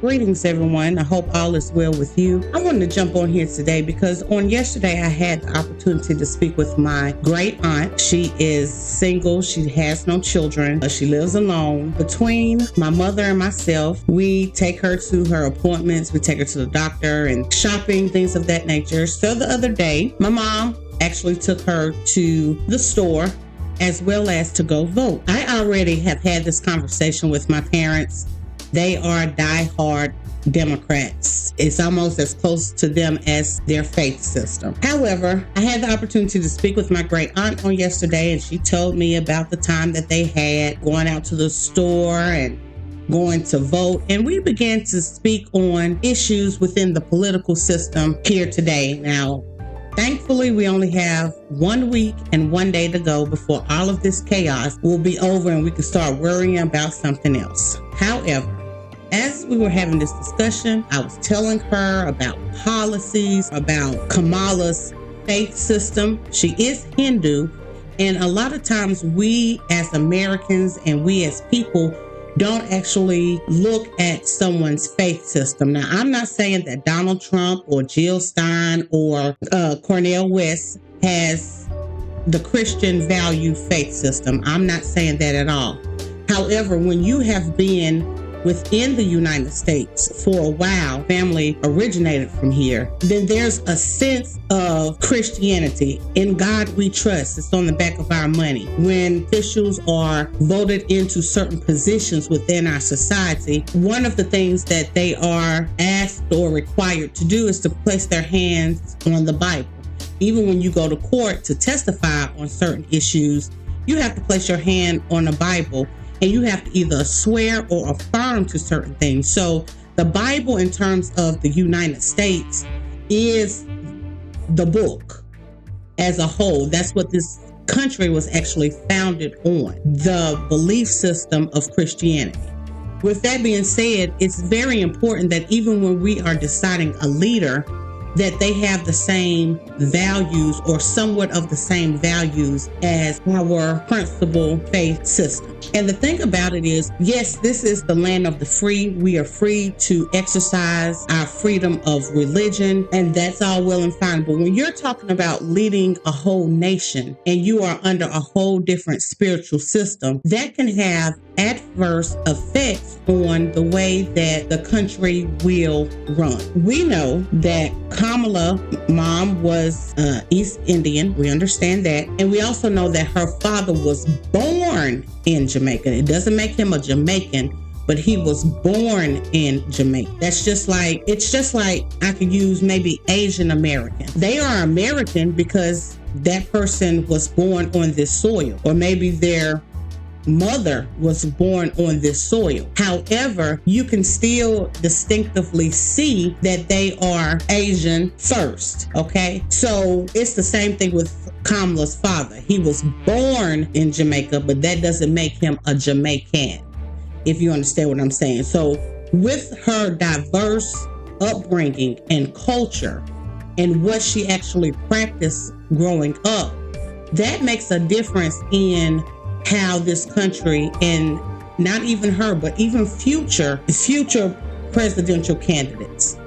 Greetings, everyone. I hope all is well with you. I wanted to jump on here today because on yesterday I had the opportunity to speak with my great aunt. She is single. She has no children. She lives alone. Between my mother and myself, we take her to her appointments. We take her to the doctor and shopping, things of that nature. So the other day, my mom actually took her to the store as well as to go vote. I already have had this conversation with my parents. They are diehard Democrats. It's almost as close to them as their faith system. However, I had the opportunity to speak with my great aunt on yesterday, and she told me about the time that they had going out to the store and going to vote. And we began to speak on issues within the political system here today. Now, thankfully, we only have 1 week and 1 day to go before all of this chaos will be over and we can start worrying about something else. However, as we were having this discussion, I was telling her about policies, about Kamala's faith system. She is Hindu, and a lot of times we as Americans and we as people don't actually look at someone's faith system. Now, I'm not saying that Donald Trump or Jill Stein or Cornel West has the Christian value faith system. I'm not saying that at all. However, when you have been within the United States for a while, family originated from here, then there's a sense of Christianity. In God we trust. It's on the back of our money. When officials are voted into certain positions within our society, one of the things that they are asked or required to do is to place their hands on the Bible. Even when you go to court to testify on certain issues, you have to place your hand on the Bible. And you have to either swear or affirm to certain things. So the Bible, in terms of the United States, is the book as a whole. That's what this country was actually founded on, the belief system of Christianity. With that being said, it's very important that even when we are deciding a leader, that they have the same values or somewhat of the same values as our principal faith system. And the thing about it is, yes, this is the land of the free. We are free to exercise our freedom of religion, and that's all well and fine. But when you're talking about leading a whole nation and you are under a whole different spiritual system, that can have adverse effects on the way that the country will run. We know that Kamala, mom, was East Indian. We understand that. And we also know that her father was born in Jamaica. It doesn't make him a Jamaican, but he was born in Jamaica. It's just like I could use maybe Asian American. They are American because that person was born on this soil, or maybe their mother was born on this soil. However, you can still distinctively see that they are Asian first, okay? So it's the same thing with Kamala's father. He was born in Jamaica, but that doesn't make him a Jamaican, if you understand what I'm saying. So with her diverse upbringing and culture and what she actually practiced growing up, that makes a difference in how this country, and not even her, but even future presidential candidates.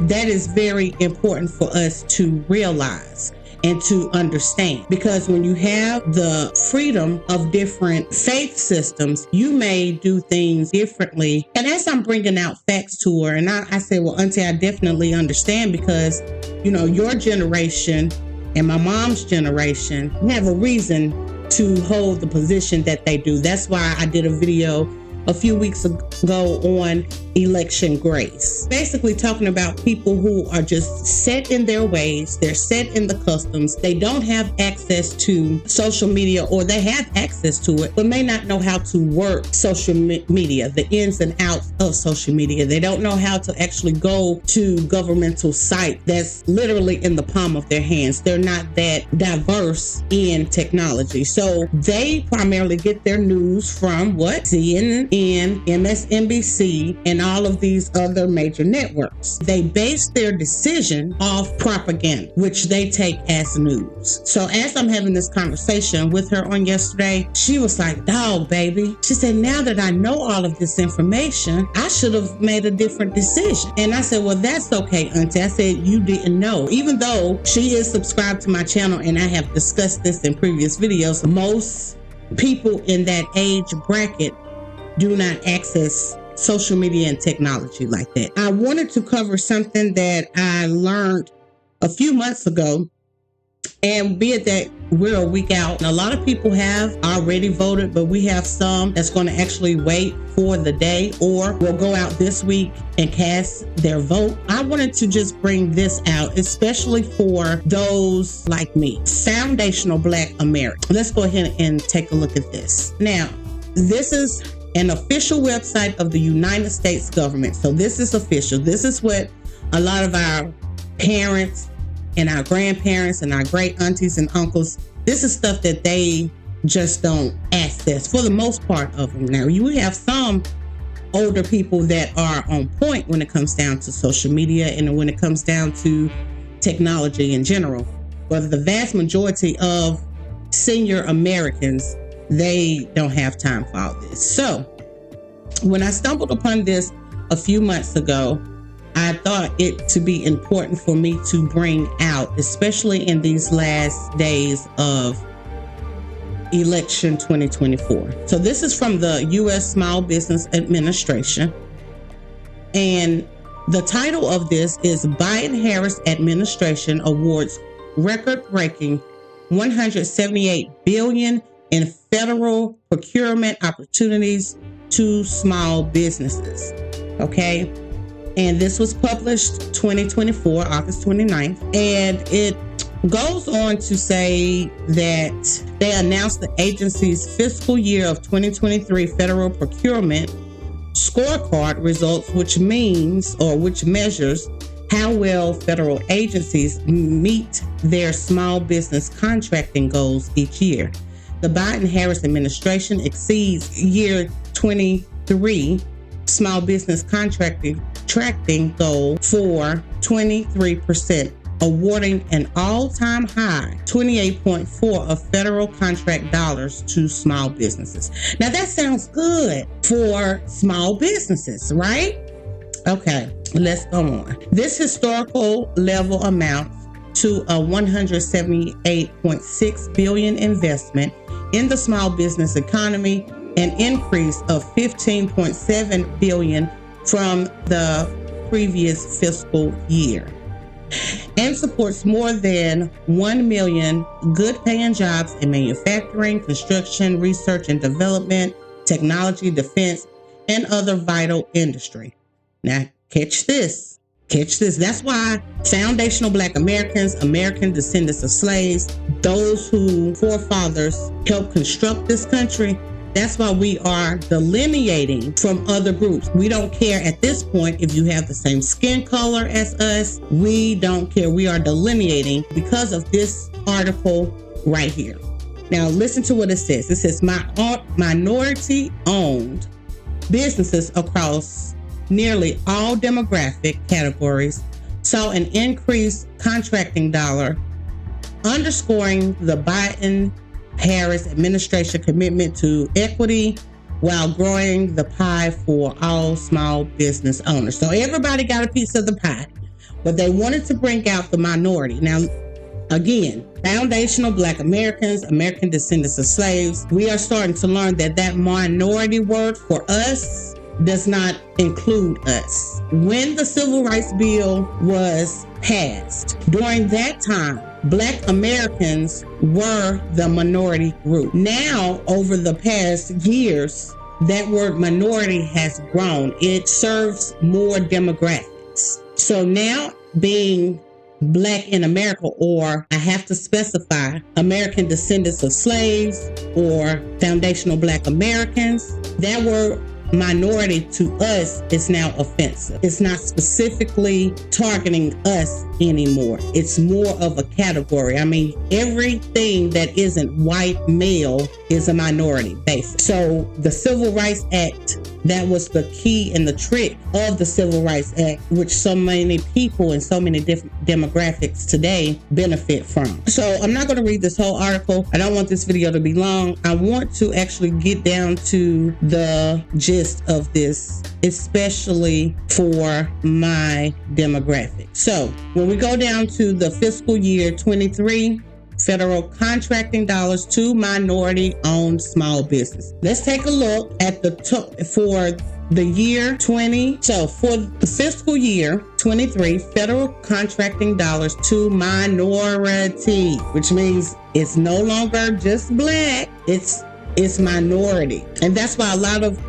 That is very important for us to realize and to understand, because when you have the freedom of different faith systems, you may do things differently. And as I'm bringing out facts to her, and I say, well, Auntie, I definitely understand, because, you know, your generation and my mom's generation have a reason to hold the position that they do. That's why I did a video a few weeks ago on election grace, basically talking about people who are just set in their ways. They're set in the customs. They don't have access to social media, or they have access to it, but may not know how to work social media, the ins and outs of social media. They don't know how to actually go to governmental site that's literally in the palm of their hands. They're not that diverse in technology. So they primarily get their news from what? CNN, NBC, and all of these other major networks. They base their decision off propaganda, which they take as news. So as I'm having this conversation with her on yesterday, she was like, "Dog, baby." She said, "Now that I know all of this information, I should have made a different decision." And I said, "Well, that's okay, Auntie." I said, "You didn't know." Even though she is subscribed to my channel and I have discussed this in previous videos, most people in that age bracket do not access social media and technology like that. I wanted to cover something that I learned a few months ago, and be it that we're a week out, and a lot of people have already voted, but we have some that's going to actually wait for the day or will go out this week and cast their vote. I wanted to just bring this out, especially for those like me, foundational Black Americans. Let's go ahead and take a look at this. Now, this is an official website of the United States government. So this is official. This is what a lot of our parents and our grandparents and our great aunties and uncles, this is stuff that they just don't access for the most part of them. Now, you have some older people that are on point when it comes down to social media and when it comes down to technology in general. But the vast majority of senior Americans, they don't have time for all this. So when I stumbled upon this a few months ago, I thought it to be important for me to bring out, especially in these last days of election 2024. So this is from the U.S. Small Business Administration. And the title of this is Biden-Harris Administration awards record-breaking $178 billion in federal procurement opportunities to small businesses. Okay. And this was published 2024, August 29th. And it goes on to say that they announced the agency's fiscal year of 2023 federal procurement scorecard results, which measures how well federal agencies meet their small business contracting goals each year. The Biden-Harris administration exceeds year 23 small business contracting goal for 23%, awarding an all-time high 28.4 of federal contract dollars to small businesses. Now that sounds good for small businesses, right? Okay, let's go on. This historical level amounts to a $178.6 billion investment in the small business economy, an increase of $15.7 billion from the previous fiscal year, and supports more than 1 million good-paying jobs in manufacturing, construction, research and development, technology, defense, and other vital industry. Now, catch this. That's why foundational Black Americans, American descendants of slaves, those who forefathers helped construct this country, that's why we are delineating from other groups. We don't care at this point if you have the same skin color as us. We don't care. We are delineating because of this article right here. Now, listen to what it says. It says, minority-owned businesses across nearly all demographic categories saw an increased contracting dollar, underscoring the Biden-Harris administration commitment to equity while growing the pie for all small business owners. So everybody got a piece of the pie, but they wanted to bring out the minority. Now, again, foundational Black Americans, American descendants of slaves, we are starting to learn that that minority word for us does not include us. When the Civil Rights Bill was passed, during that time, Black Americans were the minority group. Now, over the past years, that word minority has grown. It serves more demographics. So now, being Black in America, or I have to specify American descendants of slaves or foundational Black Americans, that word minority to us is now offensive. It's not specifically targeting us anymore. It's more of a category. I mean, everything that isn't white male is a minority base. So the Civil Rights Act, that was the key and the trick of the Civil Rights Act, which so many people and so many different demographics today benefit from. So I'm not going to read this whole article. I don't want this video to be long. I want to actually get down to the gist of this, especially for my demographic. So when we go down to the fiscal year 23, federal contracting dollars to minority-owned small business. Let's take a look at the for the year 20. So for the fiscal year 23, federal contracting dollars to minority, which means it's no longer just black, it's minority. And that's why a lot of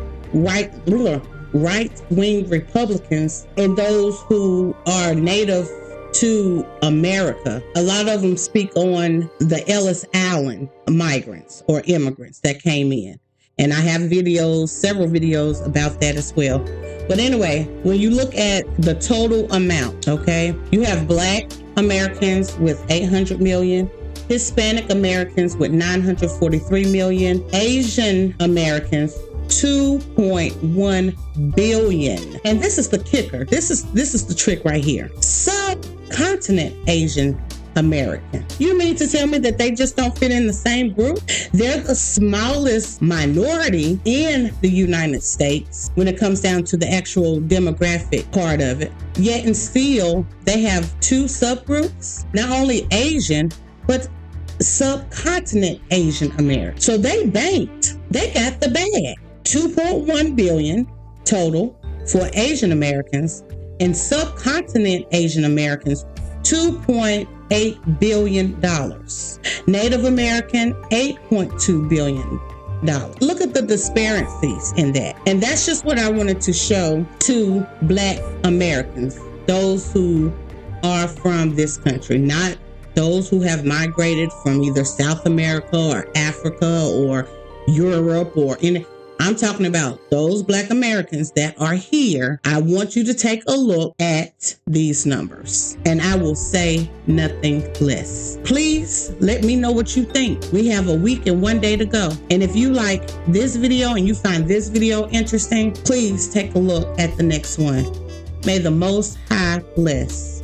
right-wing Republicans and those who are native to America, a lot of them speak on the Ellis Island migrants or immigrants that came in. And I have several videos about that as well. But anyway, when you look at the total amount, okay, you have Black Americans with 800 million, Hispanic Americans with 943 million, Asian Americans 2.1 billion. And this is the kicker. This is the trick right here. Subcontinent Asian American. You mean to tell me that they just don't fit in the same group? They're the smallest minority in the United States when it comes down to the actual demographic part of it. Yet and still, they have two subgroups, not only Asian, but subcontinent Asian American. So they banked. They got the bag. 2.1 billion total for Asian Americans, and subcontinent Asian Americans, $2.8 billion. Native American, $8.2 billion. Look at the disparities in that. And that's just what I wanted to show to Black Americans, those who are from this country, not those who have migrated from either South America or Africa or Europe or any. I'm talking about those Black Americans that are here. I want you to take a look at these numbers, and I will say nothing less. Please let me know what you think. We have a week and 1 day to go. And if you like this video and you find this video interesting, please take a look at the next one. May the Most High bless.